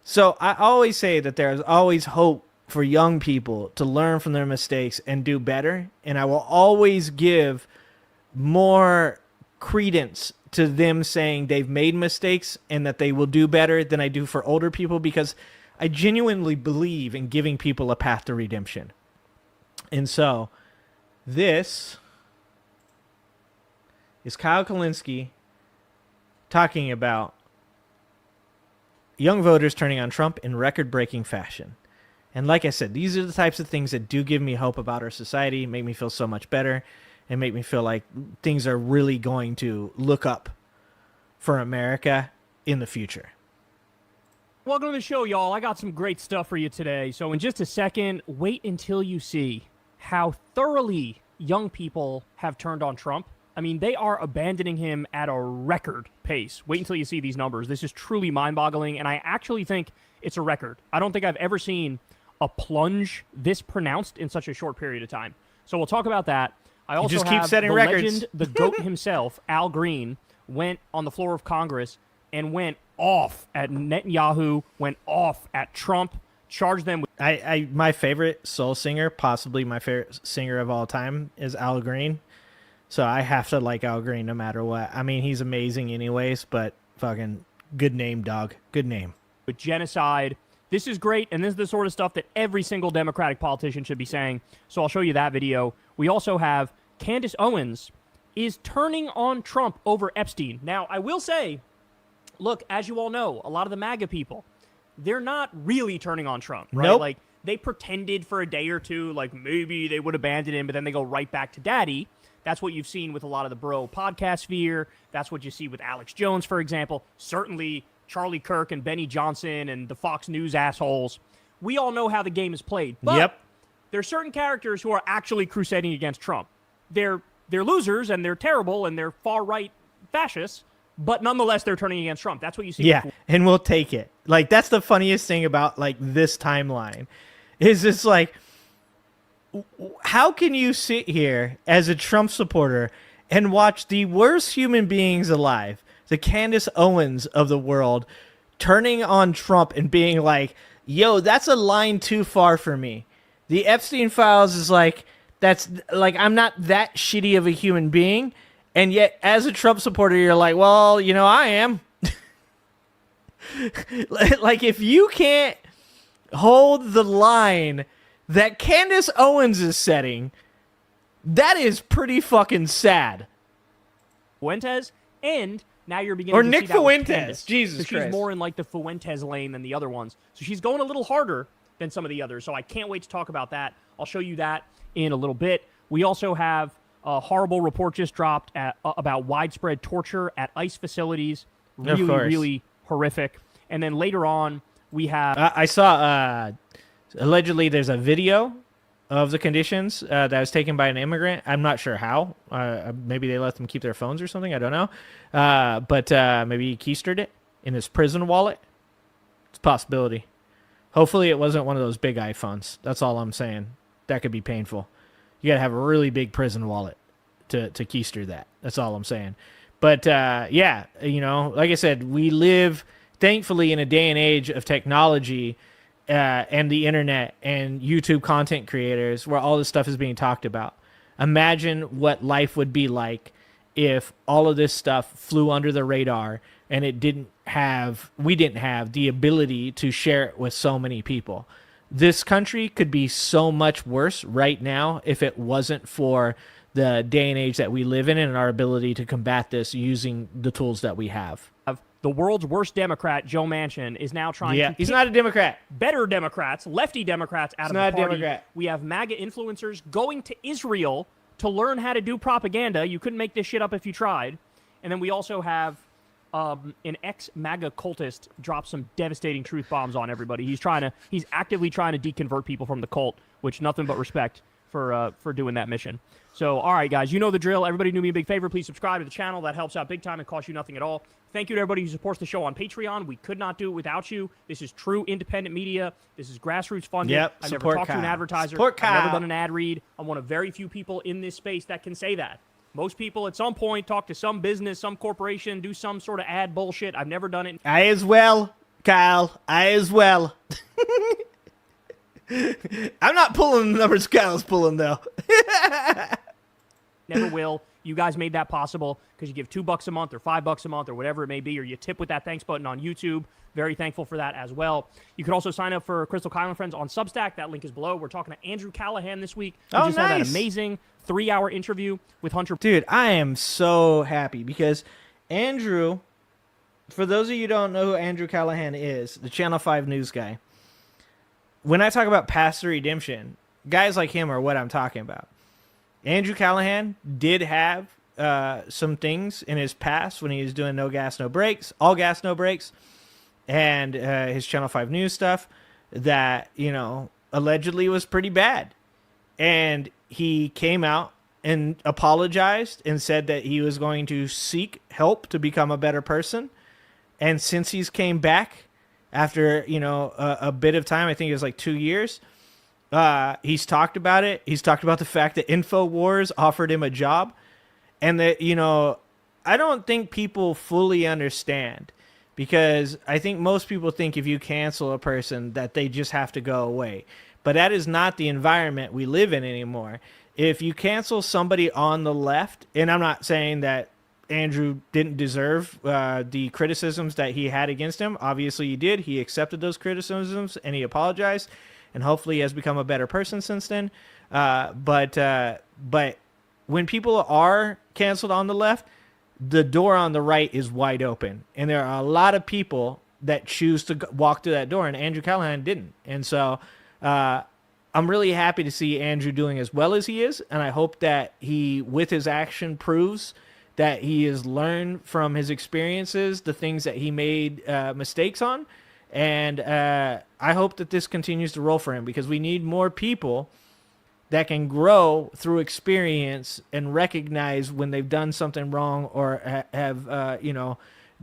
So I always say that there's always hope for young people to learn from their mistakes and do better. And I will always give more credence to them saying they've made mistakes and that they will do better than I do for older people, because I genuinely believe in giving people a path to redemption. And so this is Kyle Kulinski talking about young voters turning on Trump in record-breaking fashion. And like I said, these are the types of things that do give me hope about our society, make me feel so much better, and make me feel like things are really going to look up for America in the future. Welcome to the show, y'all. I got some great stuff for you today. So in just a second, wait until you see how thoroughly young people have turned on Trump. I mean, they are abandoning him at a record pace. Wait until you see these numbers. This is truly mind-boggling, and I actually think it's a record. I don't think I've ever seen a plunge this pronounced in such a short period of time. So we'll talk about that. I also just have keep setting the records. legend, the GOAT himself, Al Green, went on the floor of Congress and went off at Netanyahu, went off at Trump, charged them with... My favorite soul singer, possibly my favorite singer of all time, is Al Green. So I have to like Al Green no matter what. I mean, he's amazing anyways, but fucking good name, dog. Good name. With genocide. This is great, and this is the sort of stuff that every single Democratic politician should be saying. So I'll show you that video. We also have Candace Owens is turning on Trump over Epstein. Now, I will say, look, as you all know, a lot of the MAGA people, they're not really turning on Trump, right? Nope. Like, they pretended for a day or two, like maybe they would abandon him, but then they go right back to daddy. That's what you've seen with a lot of the bro podcast sphere. That's what you see with Alex Jones, for example. Certainly Charlie Kirk and Benny Johnson and the Fox News assholes. We all know how the game is played. But Yep. there are certain characters who are actually crusading against Trump. They're losers, and they're terrible, and they're far-right fascists, but nonetheless, they're turning against Trump. That's what you see. Yeah, and we'll take it. Like, that's the funniest thing about, like, this timeline. Is it's like, how can you sit here as a Trump supporter and watch the worst human beings alive, the Candace Owens of the world, turning on Trump and being like, yo, that's a line too far for me. The Epstein files is like, that's like, I'm not that shitty of a human being. And yet, as a Trump supporter, you're like, well, you know, I am. Like, if you can't hold the line that Candace Owens is setting, that is pretty fucking sad. Fuentes, and now you're beginning Or to Nick see that with Fuentes. Candace. Jesus so she's Christ. more in like the Fuentes lane than the other ones. So she's going a little harder than some of the others. So I can't wait to talk about that. I'll show you that in a little bit. We also have a horrible report just dropped about widespread torture at ICE facilities. Really, really horrific. And then later on, we have... I saw, allegedly, there's a video of the conditions that was taken by an immigrant. I'm not sure how. Maybe they let them keep their phones or something. I don't know. But maybe he keistered it in his prison wallet. It's a possibility. Hopefully it wasn't one of those big iPhones. That's all I'm saying. That could be painful. You got to have a really big prison wallet to keister that. That's all I'm saying. But, yeah, you know, like I said, we live, thankfully, in a day and age of technology and the internet and YouTube content creators where all this stuff is being talked about. Imagine what life would be like if all of this stuff flew under the radar and we didn't have the ability to share it with so many people. This country could be so much worse right now if it wasn't for the day and age that we live in and our ability to combat this using the tools that we have. The world's worst Democrat, Joe Manchin, is now trying to he's not a Democrat. Better Democrats, lefty Democrats out of the party. Not a Democrat. We have MAGA influencers going to Israel to learn how to do propaganda. You couldn't make this shit up if you tried. And then we also have an ex-MAGA cultist drop some devastating truth bombs on everybody. He's actively trying to deconvert people from the cult, which nothing but respect for doing that mission. So, all right, guys, you know the drill. Everybody do me a big favor. Please subscribe to the channel. That helps out big time and costs you nothing at all. Thank you to everybody who supports the show on Patreon. We could not do it without you. This is true independent media. This is grassroots funded. Yep, I've never talked to an advertiser. Support I've never Kyle. done an ad read. I'm one of very few people in this space that can say that. Most people at some point talk to some business, some corporation, do some sort of ad bullshit. I've never done it. I as well. Kyle, I as well. I'm not pulling the numbers Kyle's pulling, though. Never will. You guys made that possible because you give $2 a month or $5 a month or whatever it may be, or you tip with that thanks button on YouTube. Very thankful for that as well. You could also sign up for Crystal Kyle and Friends on Substack. That link is below. We're talking to Andrew Callahan this week. We just had that amazing 3-hour interview with Hunter. Dude, I am so happy because Andrew, for those of you who don't know who Andrew Callahan is, the Channel 5 news guy, when I talk about past the redemption, guys like him are what I'm talking about. Andrew Callahan did have some things in his past when he was doing No Gas, No Brakes, All Gas, No Brakes, and his Channel 5 news stuff that, you know, allegedly was pretty bad. And he came out and apologized and said that he was going to seek help to become a better person. And since he's came back after, you know, a bit of time, I think it was like 2 years, he's talked about it. He's talked about the fact that InfoWars offered him a job. And that, you know, I don't think people fully understand, because I think most people think if you cancel a person that they just have to go away. But that is not the environment we live in anymore. If you cancel somebody on the left, and I'm not saying that Andrew didn't deserve the criticisms that he had against him. Obviously he did. He accepted those criticisms and he apologized, and hopefully he has become a better person since then. But when people are canceled on the left, the door on the right is wide open. And there are a lot of people that choose to walk through that door, and Andrew Callahan didn't. And so I'm really happy to see Andrew doing as well as he is, and I hope that he, with his action, proves that he has learned from his experiences, the things that he made mistakes on. And I hope that this continues to roll for him, because we need more people that can grow through experience and recognize when they've done something wrong or have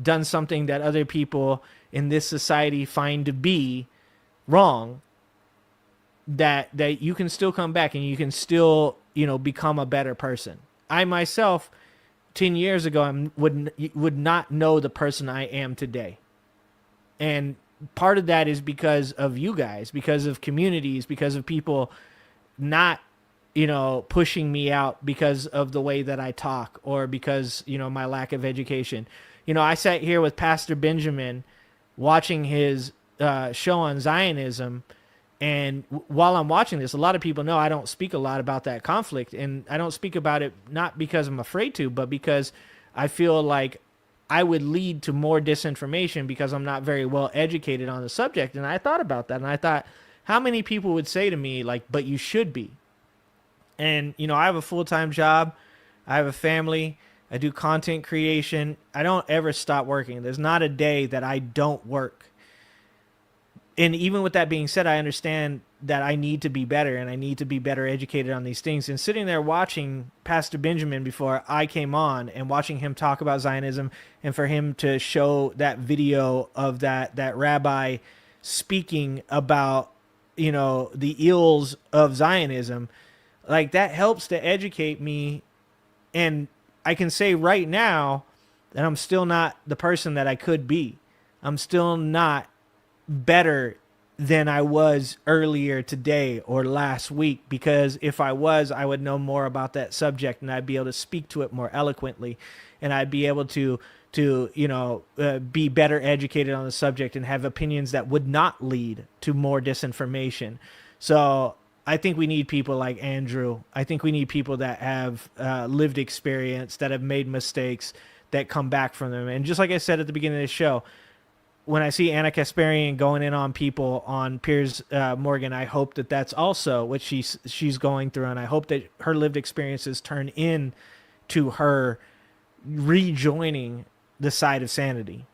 done something that other people in this society find to be wrong, that you can still come back and you can still, you know, become a better person. I myself, 10 years ago, would not know the person I am today. And part of that is because of you guys, because of communities, because of people not, you know, pushing me out because of the way that I talk, or because, you know, my lack of education. You know, I sat here with Pastor Benjamin watching his show on Zionism, and while I'm watching this, a lot of people know I don't speak a lot about that conflict, and I don't speak about it not because I'm afraid to, but because I feel like I would lead to more disinformation because I'm not very well educated on the subject. And I thought about that, and I thought, how many people would say to me, like, but you should be? And, you know, I have a full-time job. I have a family. I do content creation. I don't ever stop working. There's not a day that I don't work. And even with that being said, I understand that I need to be better, and I need to be better educated on these things. And sitting there watching Pastor Benjamin before I came on, and watching him talk about Zionism, and for him to show that video of that rabbi speaking about, you know, the ills of Zionism, like, that helps to educate me. And I can say right now that I'm still not the person that I could be. I'm still not better than I was earlier today or last week, because if I was, I would know more about that subject, and I'd be able to speak to it more eloquently, and I'd be able to be better educated on the subject and have opinions that would not lead to more disinformation. So I think we need people like Andrew. I think we need people that have lived experience, that have made mistakes, that come back from them. And just like I said at the beginning of the show, when I see Anna Kasparian going in on people on Piers Morgan, I hope that that's also what she's going through, and I hope that her lived experiences turn in to her rejoining the side of sanity.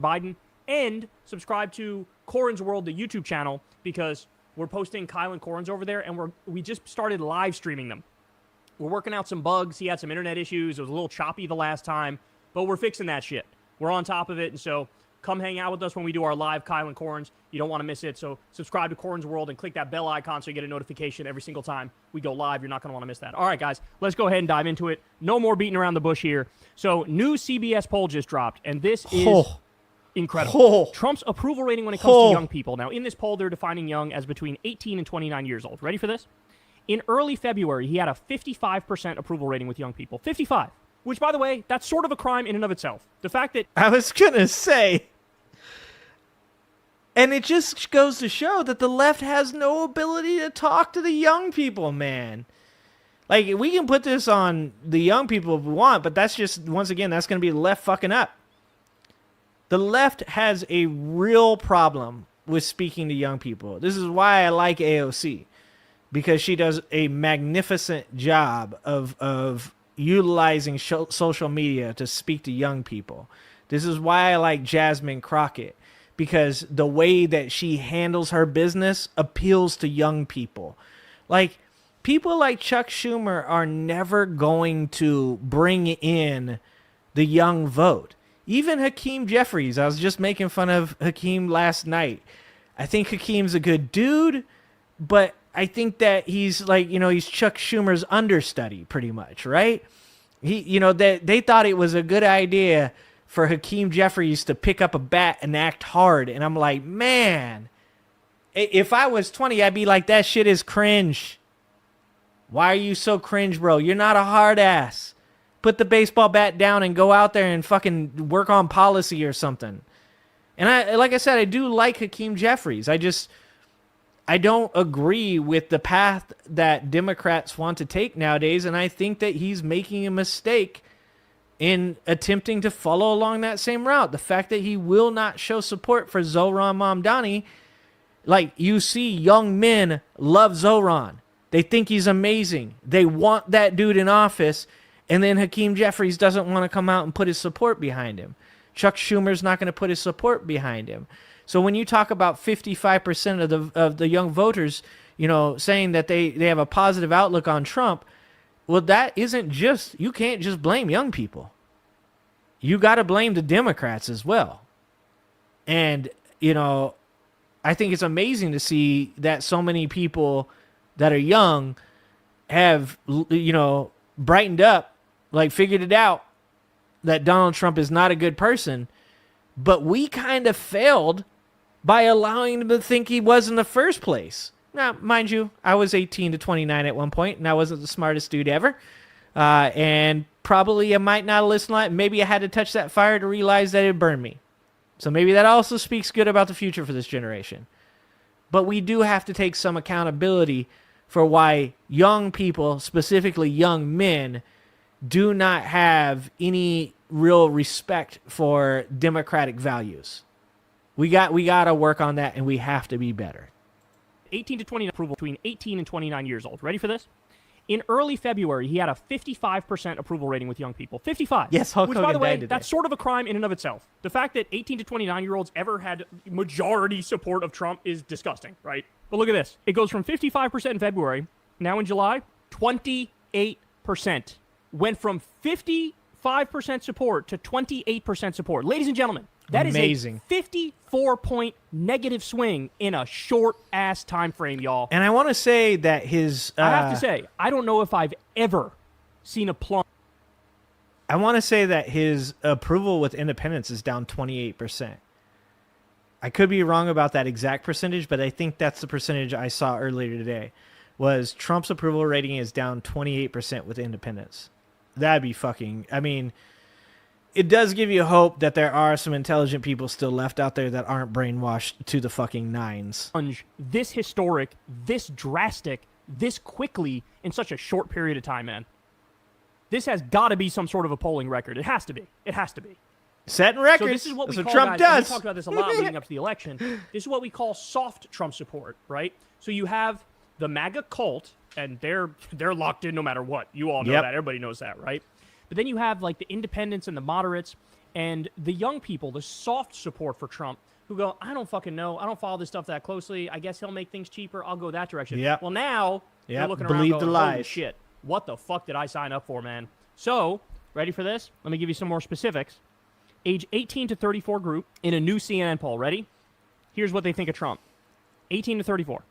Biden, and subscribe to Corin's World, the YouTube channel, because we're posting Kyle and Corin's over there, and we just started live streaming them. We're working out some bugs. He had some internet issues. It was a little choppy the last time, but we're fixing that shit. We're on top of it, and so come hang out with us when we do our live Kyle and Corin's. You don't want to miss it, so subscribe to Corin's World and click that bell icon so you get a notification every single time we go live. You're not going to want to miss that. All right, guys, let's go ahead and dive into it. No more beating around the bush here. So, new CBS poll just dropped, and this is incredible. Oh. Trump's approval rating when it comes to young people. Now, in this poll, they're defining young as between 18 and 29 years old. Ready for this? In early February, he had a 55% approval rating with young people. 55. Which, by the way, that's sort of a crime in and of itself. The fact that... I was going to say... And it just goes to show that the left has no ability to talk to the young people, man. Like, we can put this on the young people if we want, but that's just, once again, that's going to be the left fucking up. The left has a real problem with speaking to young people. This is why I like AOC, because she does a magnificent job of utilizing social media to speak to young people. This is why I like Jasmine Crockett, because the way that she handles her business appeals to young people. Like, people like Chuck Schumer are never going to bring in the young vote. Even Hakeem Jeffries, I was just making fun of Hakeem last night. I think Hakeem's a good dude, but I think that he's like, he's Chuck Schumer's understudy pretty much, right? They thought it was a good idea for Hakeem Jeffries to pick up a bat and act hard. And I'm like, man, if I was 20, I'd be like, that shit is cringe. Why are you so cringe, bro? You're not a hard ass. Put the baseball bat down and go out there and fucking work on policy or something. And like I said, I do like Hakeem Jeffries. I don't agree with the path that Democrats want to take nowadays. And I think that he's making a mistake in attempting to follow along that same route. The fact that he will not show support for Zohran Mamdani, like, you see young men love Zohran. They think he's amazing. They want that dude in office, and then Hakeem Jeffries doesn't want to come out and put his support behind him. Chuck Schumer's not going to put his support behind him. So when you talk about 55% of the young voters, saying that they have a positive outlook on Trump, well, that isn't just, you can't just blame young people. You got to blame the Democrats as well. And, I think it's amazing to see that so many people that are young have, brightened up, like figured it out that Donald Trump is not a good person. But we kind of failed by allowing him to think he was in the first place. Now, mind you, I was 18 to 29 at one point, and I wasn't the smartest dude ever. And probably I might not have listened to it. Maybe I had to touch that fire to realize that it burned me. So maybe that also speaks good about the future for this generation. But we do have to take some accountability for why young people, specifically young men, do not have any real respect for democratic values. We got to work on that, and we have to be better. 18 to 29 approval between 18 and 29 years old. Ready for this? In early February, he had a 55% approval rating with young people. 55. Yes, Hulk Which, Hogan by the way, died today. that's sort of a crime in and of itself. The fact that 18 to 29-year-olds ever had majority support of Trump is disgusting, right? But look at this. It goes from 55% in February, now in July, 28%. Went from 55% support to 28% support. Ladies and gentlemen, that amazing. Is a 54-point negative swing in a short-ass time frame, y'all. And I want to say that his... I have to say, I don't know if I've ever seen a plum. I want to say that his approval with independents is down 28%. I could be wrong about that exact percentage, but I think that's the percentage I saw earlier today, was Trump's approval rating is down 28% with independents. That'd be fucking... I mean... It does give you hope that there are some intelligent people still left out there that aren't brainwashed to the fucking nines. This historic, this drastic, this quickly in such a short period of time, man. This has got to be some sort of a polling record. It has to be. It has to be. Setting records. So this is what That's we what call, Trump guys, and does. we talked about this a lot leading up to the election. This is what we call soft Trump support, right? So you have the MAGA cult, and they're locked in no matter what. You all know that. Everybody knows that, right? But then you have like the independents and the moderates and the young people, the soft support for Trump, who go, I don't fucking know. I don't follow this stuff that closely. I guess he'll make things cheaper. I'll go that direction. Yep. Well, now you're looking Believe around the going, lies. holy shit, what the fuck did I sign up for, man? So, ready for this? Let me give you some more specifics. Age 18 to 34 group in a new CNN poll. Ready? Here's what they think of Trump. 18 to 34.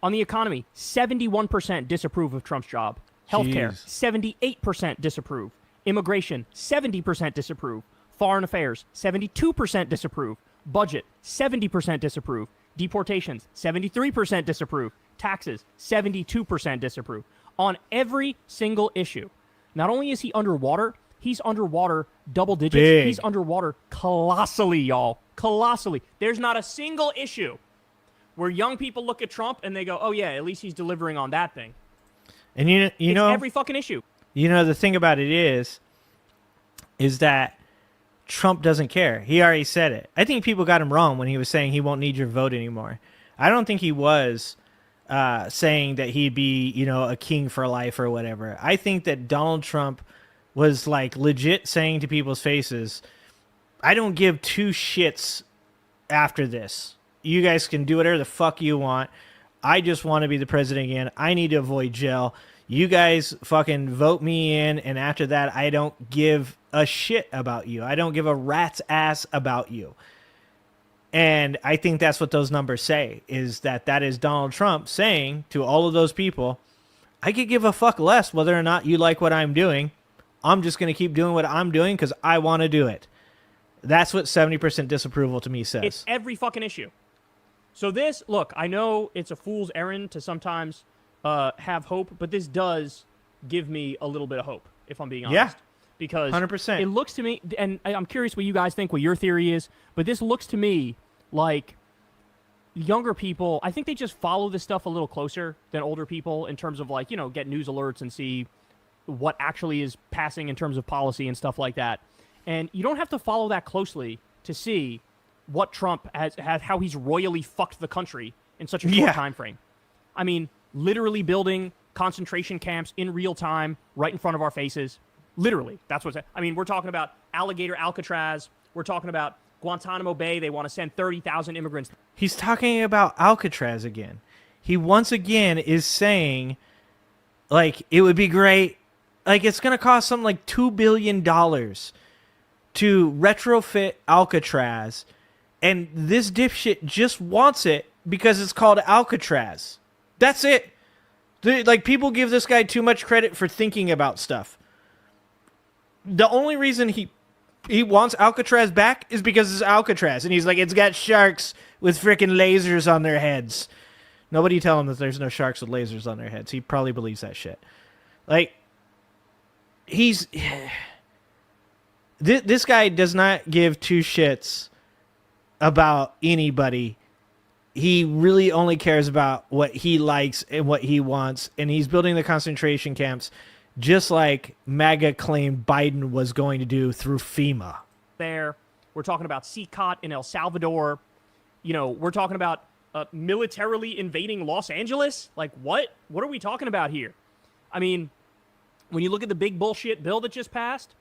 On the economy, 71% disapprove of Trump's job. Healthcare, 78% disapprove. Immigration, 70% disapprove. Foreign affairs, 72% disapprove. Budget, 70% disapprove. Deportations, 73% disapprove. Taxes, 72% disapprove. On every single issue. Not only is he underwater, he's underwater double digits. Big. He's underwater colossally, y'all. Colossally. There's not a single issue where young people look at Trump and they go, oh yeah, at least he's delivering on that thing. And you know every fucking issue. You know, the thing about it is that Trump doesn't care. He already said it. I think people got him wrong when he was saying he won't need your vote anymore. I don't think he was saying that he'd be, a king for life or whatever. I think that Donald Trump was like legit saying to people's faces, I don't give two shits after this. You guys can do whatever the fuck you want. I just want to be the president again. I need to avoid jail. You guys fucking vote me in, and after that, I don't give a shit about you. I don't give a rat's ass about you. And I think that's what those numbers say, is that is Donald Trump saying to all of those people, I could give a fuck less whether or not you like what I'm doing. I'm just going to keep doing what I'm doing because I want to do it. That's what 70% disapproval to me says. It's every fucking issue. So this, look, I know it's a fool's errand to sometimes have hope, but this does give me a little bit of hope, if I'm being honest. Yeah, because 100%. It looks to me, and I'm curious what you guys think, what your theory is, but this looks to me like younger people, I think they just follow this stuff a little closer than older people in terms of like, get news alerts and see what actually is passing in terms of policy and stuff like that. And you don't have to follow that closely to see what Trump has how he's royally fucked the country in such a short time frame. I mean, literally building concentration camps in real time right in front of our faces. Literally, that's what's. I mean, we're talking about alligator Alcatraz. We're talking about Guantanamo Bay. They want to send 30,000 immigrants. He's talking about Alcatraz again. He once again is saying, like, it would be great. Like, it's going to cost something like $2 billion to retrofit Alcatraz. And this dipshit just wants it because it's called Alcatraz. That's it. People give this guy too much credit for thinking about stuff. The only reason he wants Alcatraz back is because it's Alcatraz. And he's like, it's got sharks with freaking lasers on their heads. Nobody tell him that there's no sharks with lasers on their heads. He probably believes that shit. Like, this guy does not give two shits about anybody. He really only cares about what he likes and what he wants. And he's building the concentration camps just like MAGA claimed Biden was going to do through FEMA. We're talking about CCOT in El Salvador. We're talking about militarily invading Los Angeles. Like, what? What are we talking about here? I mean, when you look at the big bullshit bill that just passed,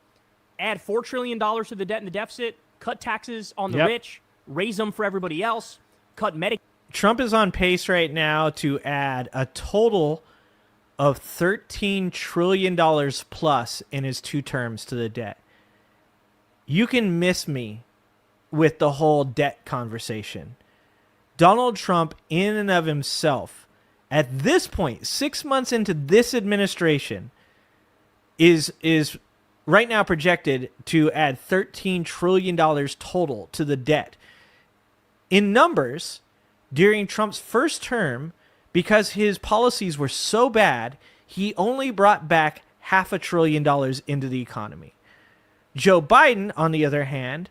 add $4 trillion to the debt and the deficit, cut taxes on the rich, raise them for everybody else, cut Medicaid. Trump is on pace right now to add a total of $13 trillion plus in his 2 terms to the debt. You can miss me with the whole debt conversation. Donald Trump, in and of himself, at this point, 6 months into this administration, is right now projected to add $13 trillion total to the debt. In numbers, during Trump's first term, because his policies were so bad, he only brought back $500 billion into the economy. Joe Biden, on the other hand,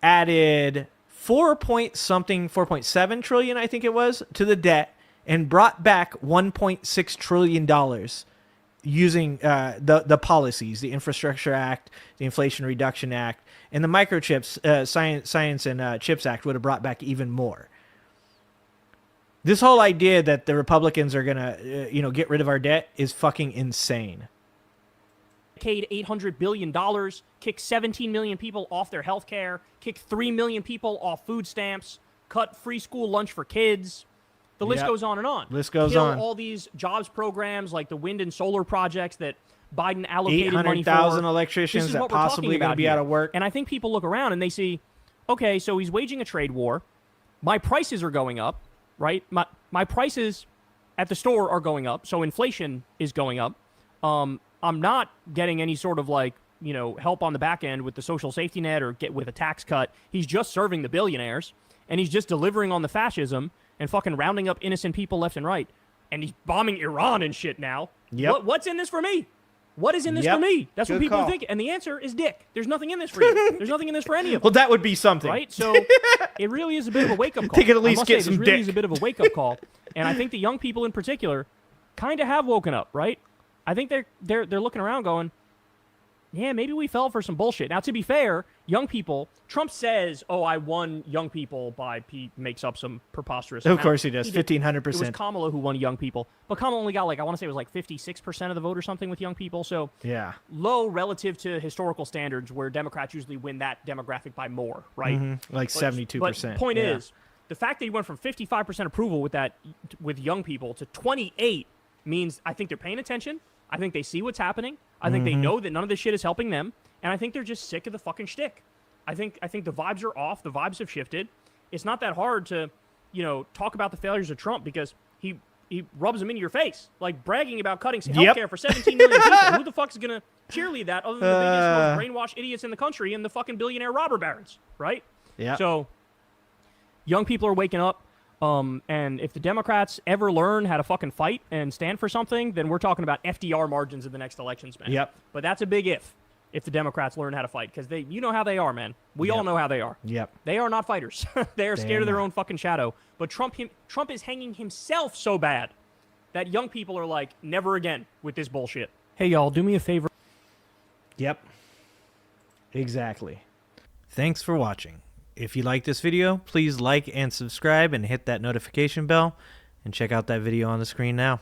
added 4.7 trillion, I think it was, to the debt and brought back $1.6 trillion using the policies, the Infrastructure Act, the Inflation Reduction Act, and the Microchips Science and Chips Act would have brought back even more. This whole idea that the Republicans are going to, get rid of our debt is fucking insane. $800 billion, kick 17 million people off their health care, kick 3 million people off food stamps, cut free school lunch for kids. The list goes on and on. List goes Kill on. all these jobs programs like the wind and solar projects that Biden allocated money for. 800,000 electricians that possibly going to be out of work. And I think people look around and they see, okay, so he's waging a trade war. My prices are going up, right? My prices at the store are going up, so inflation is going up. I'm not getting any sort of like help on the back end with the social safety net or get with a tax cut. He's just serving the billionaires, and he's just delivering on the fascism and fucking rounding up innocent people left and right. And he's bombing Iran and shit now. Yep. What's in this for me? What is in this for me? That's what people think. And the answer is dick. There's nothing in this for you. There's nothing in this for any of them. Well, that would be something. Right? So it really is a bit of a wake-up call. They could at least get some dick. dick. Really is a bit of a wake-up call. And I think the young people in particular kind of have woken up, right? I think they're looking around going, yeah, maybe we fell for some bullshit. Now, to be fair, young people, Trump says, oh, I won young people by, he makes up some preposterous Of amount. course he does, 1,500%. It was Kamala who won young people. But Kamala only got, I want to say it was 56% of the vote or something with young people. So yeah, low relative to historical standards where Democrats usually win that demographic by more, right? Mm-hmm. Like 72%. But point is, the fact that he went from 55% approval with young people to 28 means I think they're paying attention. I think they see what's happening. I think they know that none of this shit is helping them, and I think they're just sick of the fucking shtick. I think the vibes are off. The vibes have shifted. It's not that hard to, talk about the failures of Trump because he rubs them into your face, like bragging about cutting healthcare for 17 million people. Who the fuck's gonna cheerlead that other than the biggest, most brainwashed idiots in the country and the fucking billionaire robber barons, right? Yeah. So young people are waking up. And if the Democrats ever learn how to fucking fight and stand for something, then we're talking about FDR margins in the next elections, man. Yep. But that's a big if the Democrats learn how to fight, because you know how they are, man. We all know how they are. Yep. They are not fighters. They are scared of their own fucking shadow. But Trump is hanging himself so bad that young people are like, never again with this bullshit. Hey, y'all, do me a favor. Yep. Exactly. Thanks for watching. If you like this video, please like and subscribe and hit that notification bell, and check out that video on the screen now.